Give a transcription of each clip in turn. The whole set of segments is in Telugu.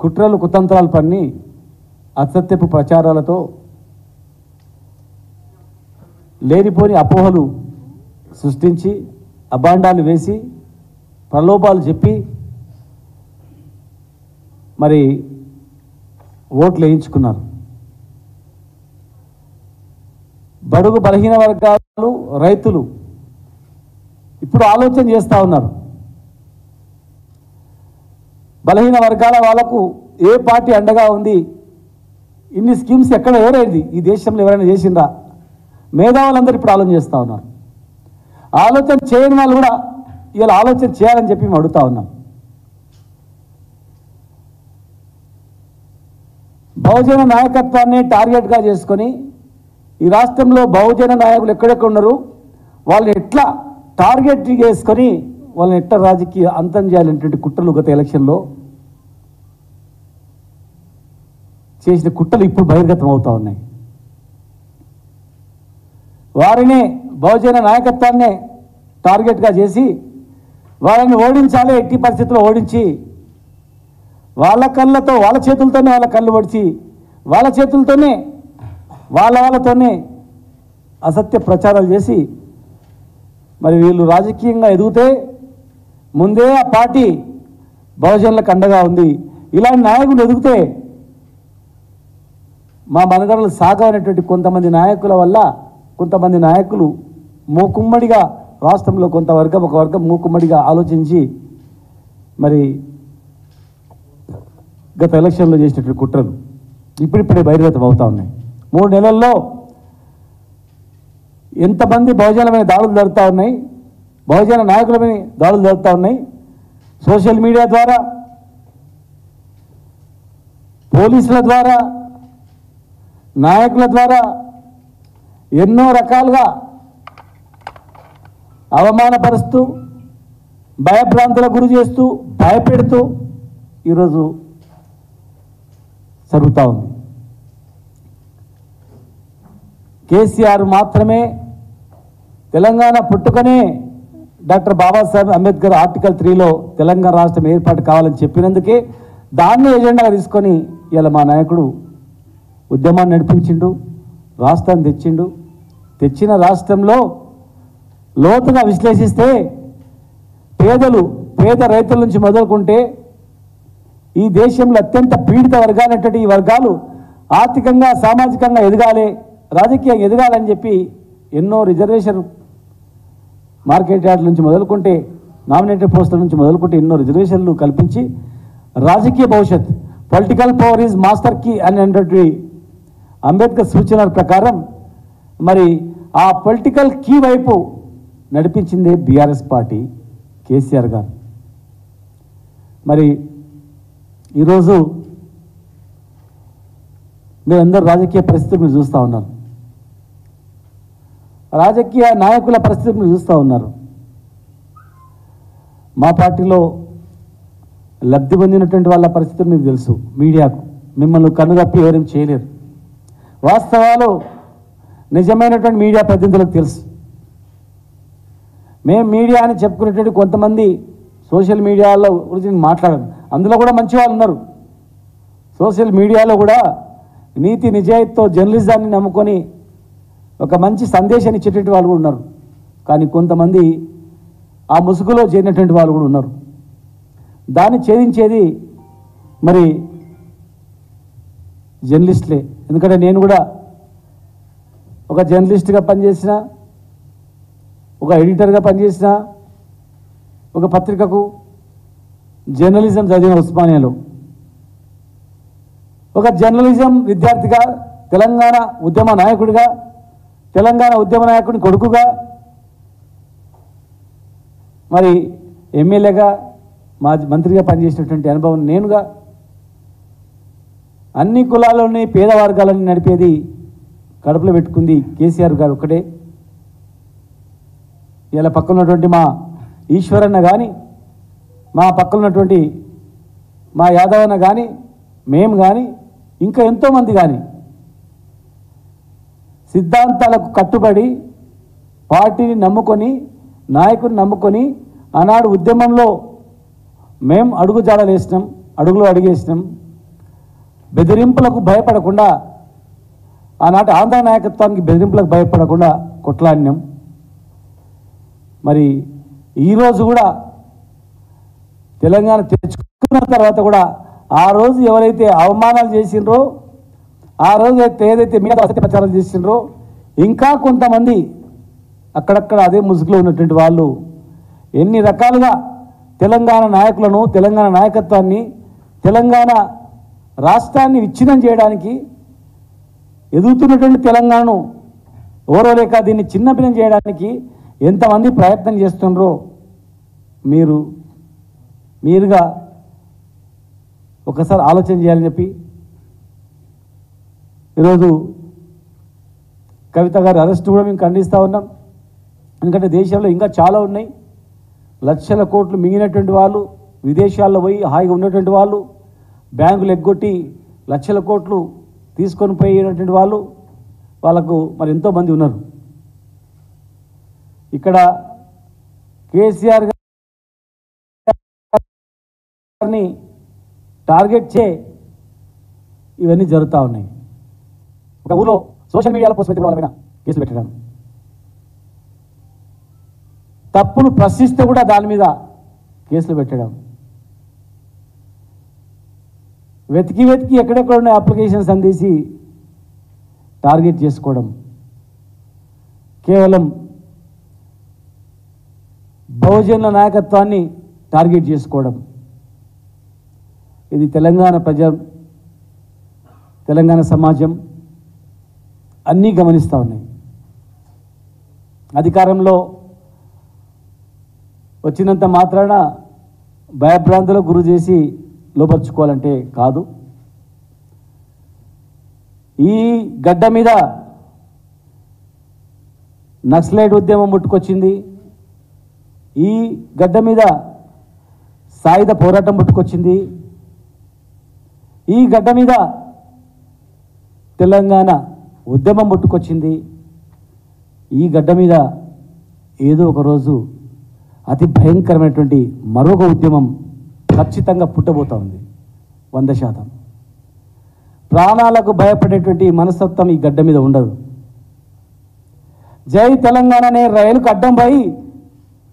కుట్రలు కుతంత్రాలు పన్ని అసత్యపు ప్రచారాలతో లేనిపోని అపోహలు సృష్టించి అబాండాలు వేసి ప్రలోభాలు చెప్పి మరి ఓట్లు వేయించుకున్నారు. బడుగు బలహీన వర్గాలు రైతులు ఇప్పుడు ఆలోచన చేస్తూ ఉన్నారు. బలహీన వర్గాల వాళ్ళకు ఏ పార్టీ అండగా ఉంది, ఇన్ని స్కీమ్స్ ఎక్కడ ఎవరైంది ఈ దేశంలో ఎవరైనా చేసిందా? మేధావులందరూ ఇప్పుడు ఆలోచన చేస్తూ ఉన్నారు. ఆలోచన చేయని వాళ్ళు కూడా ఇవాళ ఆలోచన చేయాలని చెప్పి మేము అడుగుతా ఉన్నాం. బహుజన నాయకత్వాన్ని టార్గెట్గా చేసుకొని ఈ రాష్ట్రంలో బహుజన నాయకులు ఎక్కడెక్కడ ఉన్నారు, వాళ్ళని ఎట్లా టార్గెట్ చేసుకొని వాళ్ళని ఎట్లా రాజకీయ అంతం చేయాలనేటువంటి కుట్రలు గత ఎలక్షన్లో చేసిన కుట్రలు ఇప్పుడు బహిర్గతం అవుతూ ఉన్నాయి. వారినే బహుజన నాయకత్వాన్నే టార్గెట్గా చేసి వాళ్ళని ఓడించాలి, ఎట్టి పరిస్థితుల్లో ఓడించి వాళ్ళ కళ్ళతో వాళ్ళ చేతులతోనే వాళ్ళ కళ్ళు పొడిచి వాళ్ళ చేతులతోనే వాళ్ళతోనే అసత్య ప్రచారాలు చేసి మరి వీళ్ళు రాజకీయంగా ఎదిగితే ముందే ఆ పార్టీ బహుజనులకు అండగా ఉంది, ఇలాంటి నాయకులు ఎదిగితే మా మనగడలు సాగవనేటువంటి కొంతమంది నాయకుల వల్ల కొంతమంది నాయకులు మూకుమ్మడిగా రాష్ట్రంలో ఒక వర్గం మూకుమ్మడిగా ఆలోచించి మరి గత ఎలక్షన్లో చేసినటువంటి కుట్రలు ఇప్పుడిప్పుడే బహిర్గతం అవుతా ఉన్నాయి. 3 నెలల్లో ఎంతమంది బహుజనులమైన దాడులు జరుగుతూ ఉన్నాయి, బహుజన నాయకులమైన దాడులు జరుగుతూ ఉన్నాయి. సోషల్ మీడియా ద్వారా, పోలీసుల ద్వారా, నాయకుల ద్వారా ఎన్నో రకాలుగా అవమానపరుస్తూ భయభ్రాంతులకు గురి చేస్తూ భయపెడుతూ ఈరోజు జరుగుతూ ఉంది. కేసీఆర్ మాత్రమే తెలంగాణ పుట్టుకనే డాక్టర్ బాబాసాహెబ్ అంబేద్కర్ ఆర్టికల్ 3లో తెలంగాణ రాష్ట్రం ఏర్పాటు కావాలని చెప్పినందుకే దాన్ని ఎజెండాగా తీసుకొని ఇలా మా నాయకుడు ఉద్యమాన్ని నడిపించిండు, రాష్ట్రాన్ని తెచ్చిండు. తెచ్చిన రాష్ట్రంలో లోతుగా విశ్లేషిస్తే పేద రైతుల నుంచి మొదలుకుంటే ఈ దేశంలో అత్యంత పీడిత వర్గాలైనటువంటి ఈ వర్గాలు ఆర్థికంగా సామాజికంగా ఎదగాలి, రాజకీయంగా ఎదగాలని చెప్పి ఎన్నో రిజర్వేషన్ మార్కెట్ యార్డ్ నుంచి మొదలుకుంటే నామినేటెడ్ పోస్టుల నుంచి మొదలుకుంటే ఎన్నో రిజర్వేషన్లు కల్పించి రాజకీయ భవిష్యత్ political power is master key అనేటువంటి అంబేద్కర్ సూచనల ప్రకారం మరి ఆ పొలిటికల్ కీ వైపు నడిపించిందే బీఆర్ఎస్ పార్టీ, కేసీఆర్ గారు. మరి ఈరోజు మీరందరూ రాజకీయ పరిస్థితులు మీరు చూస్తూ ఉన్నారు, రాజకీయ నాయకుల పరిస్థితి మీరు చూస్తూ ఉన్నారు. మా పార్టీలో లబ్ధి పొందినటువంటి వాళ్ళ పరిస్థితులు మీకు తెలుసు. మీడియాకు మిమ్మల్ని కన్నుగప్పి ఎవరేం చేయలేరు. వాస్తవాలు నిజమైనటువంటి మీడియా ప్రతినిధులకు తెలుసు. మేము మీడియా అని చెప్పుకునేటువంటి కొంతమంది సోషల్ మీడియాలో గురించి మాట్లాడరు, అందులో కూడా మంచి వాళ్ళు ఉన్నారు. సోషల్ మీడియాలో కూడా నీతి నిజాయితీతో జర్నలిజాన్ని నమ్ముకొని ఒక మంచి సందేశాన్ని ఇచ్చేటువంటి వాళ్ళు కూడా ఉన్నారు. కానీ కొంతమంది ఆ ముసుగులో చేరినటువంటి వాళ్ళు కూడా ఉన్నారు. దాన్ని ఛేదించేది మరి జర్నలిస్టులే. ఎందుకంటే నేను కూడా ఒక జర్నలిస్ట్గా పనిచేసిన, ఒక ఎడిటర్గా పనిచేసిన, ఒక పత్రికకు జర్నలిజం చదివిన ఉస్మానియాలో, ఒక జర్నలిజం విద్యార్థిగా, తెలంగాణ ఉద్యమ నాయకుడిగా, తెలంగాణ ఉద్యమ నాయకుడి కొడుకుగా, మరి ఎమ్మెల్యేగా, మంత్రిగా పనిచేసినటువంటి అనుభవం నేనుగా, అన్ని కులాల్లోని పేద వర్గాలని నడిపేది కడుపులో పెట్టుకుంది కేసీఆర్ గారు ఒక్కటే. ఇలా పక్కన ఉన్నటువంటి మా ఈశ్వరన్న కానీ, మా పక్కన ఉన్నటువంటి మా యాదవన్న కానీ, మేము కానీ, ఇంకా ఎంతోమంది కానీ సిద్ధాంతాలకు కట్టుబడి పార్టీని నమ్ముకొని, నాయకుడిని నమ్ముకొని ఆనాడు ఉద్యమంలో మేము అడుగులు అడిగేసినాం. బెదిరింపులకు భయపడకుండా, ఆనాటి ఆంధ్ర నాయకత్వానికి బెదిరింపులకు భయపడకుండా కొట్లాడినాం. మరి ఈరోజు కూడా తెలంగాణ తెచ్చుకున్న తర్వాత కూడా ఆ రోజు ఎవరైతే అవమానాలు చేసిండ్రో, ఆ రోజు ఏదైతే మీడియా అసత్య ప్రచారం చేసిండ్రో, ఇంకా కొంతమంది అక్కడక్కడ అదే ముసుగులో ఉన్నటువంటి వాళ్ళు ఎన్ని రకాలుగా తెలంగాణ నాయకులను, తెలంగాణ నాయకత్వాన్ని, తెలంగాణ రాష్ట్రాన్ని విచ్ఛిన్నం చేయడానికి, ఎదుగుతున్నటువంటి తెలంగాణను ఓరవలేక దీన్ని చిన్నభిన్నం చేయడానికి ఎంతమంది ప్రయత్నం చేస్తుండ్రో మీరుగా ఒకసారి ఆలోచన చేయాలని చెప్పి ఈరోజు కవిత గారి అరెస్ట్ కూడా మేము ఖండిస్తూ ఉన్నాం. ఎందుకంటే దేశంలో ఇంకా చాలా ఉన్నాయి. లక్షల కోట్లు మింగినటువంటి వాళ్ళు, విదేశాల్లో పోయి హాయిగా ఉన్నటువంటి వాళ్ళు, బ్యాంకులు ఎగ్గొట్టి లక్షల కోట్లు తీసుకొని పోయినటువంటి వాళ్ళకు మరి ఎంతోమంది ఉన్నారు. ఇక్కడ కేసీఆర్ గారిని టార్గెట్ ఇవన్నీ జరుగుతూ ఉన్నాయి. ఒక ఊళ్ళో సోషల్ మీడియాలో పోస్ట్ పెట్టిన వాళ్ళ మీద కేసులు పెట్టడం, తప్పును ప్రశ్నిస్తే కూడా దాని మీద కేసులు పెట్టడం, వెతికి ఎక్కడెక్కడ ఉన్న అప్లికేషన్స్ అందేసి టార్గెట్ చేసుకోవడం, కేవలం బహుజనుల నాయకత్వాన్ని టార్గెట్ చేసుకోవడం. ఇది తెలంగాణ సమాజం అన్నీ గమనిస్తూ ఉన్నాయి. అధికారంలో వచ్చినంత మాత్రాన భయభ్రాంతులకు గురి చేసి లోపరుచుకోవాలంటే కాదు. ఈ గడ్డ మీద నక్సలైట్ ఉద్యమం పుట్టుకొచ్చింది. ఈ గడ్డ మీద సాయుధ పోరాటం పుట్టుకొచ్చింది. ఈ గడ్డ మీద తెలంగాణ ఉద్యమం పుట్టుకొచ్చింది. ఈ గడ్డ మీద ఏదో ఒక రోజు అతి భయంకరమైనటువంటి మరొక ఉద్యమం ఖచ్చితంగా పుట్టబోతా ఉంది. 100%. ప్రాణాలకు భయపడేటువంటి మనస్తత్వం ఈ గడ్డ మీద ఉండదు. జై తెలంగాణ అనే రైలుకు అడ్డం పోయి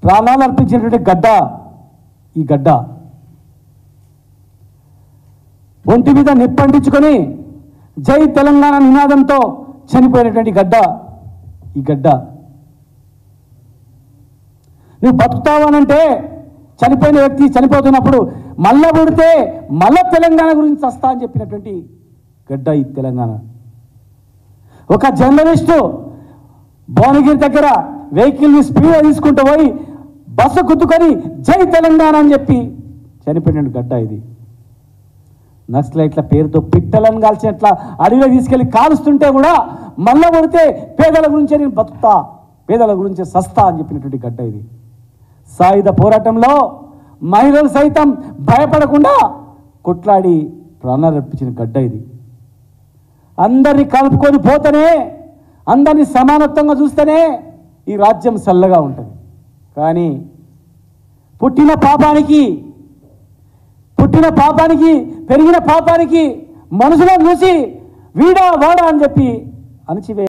ప్రాణాలు అర్పించినటువంటి గడ్డ ఈ గడ్డ. ఒంటి మీద నిప్పంటించుకొని జై తెలంగాణ నినాదంతో చనిపోయినటువంటి గడ్డ ఈ గడ్డ. నువ్వు బతుకుతావనంటే చనిపోయిన వ్యక్తి చనిపోతున్నప్పుడు మళ్ళా పుడితే మళ్ళా తెలంగాణ గురించి వస్తా అని చెప్పినటువంటి గడ్డ ఈ తెలంగాణ. ఒక జర్నలిస్టు భువనగిరి దగ్గర వెహికల్ని స్పీడ్గా తీసుకుంటూ పోయి బస్సు గుద్దుకొని జై తెలంగాణ అని చెప్పి చనిపోయిన గడ్డ ఇది. నక్సలైట్ల పేరుతో పిట్టలను కాల్చినట్ల అడవిలో తీసుకెళ్లి కాలుస్తుంటే కూడా మళ్ళా కొడితే పేదల గురించే నేను బతుకుతా, పేదల గురించే సస్తా అని చెప్పినటువంటి గడ్డ ఇది. సాయుధ పోరాటంలో మహిళలు సైతం భయపడకుండా కొట్లాడి ప్రాణాలు అర్పించిన గడ్డ ఇది. అందరినీ కలుపుకొని పోతేనే, అందరినీ సమానత్వంగా చూస్తేనే ఈ రాజ్యం చల్లగా ఉంటుంది. కానీ పుట్టిన పాపానికి పెరిగిన పాపానికి మనసులో చూసి వీడా వాడా అని చెప్పి అణచివే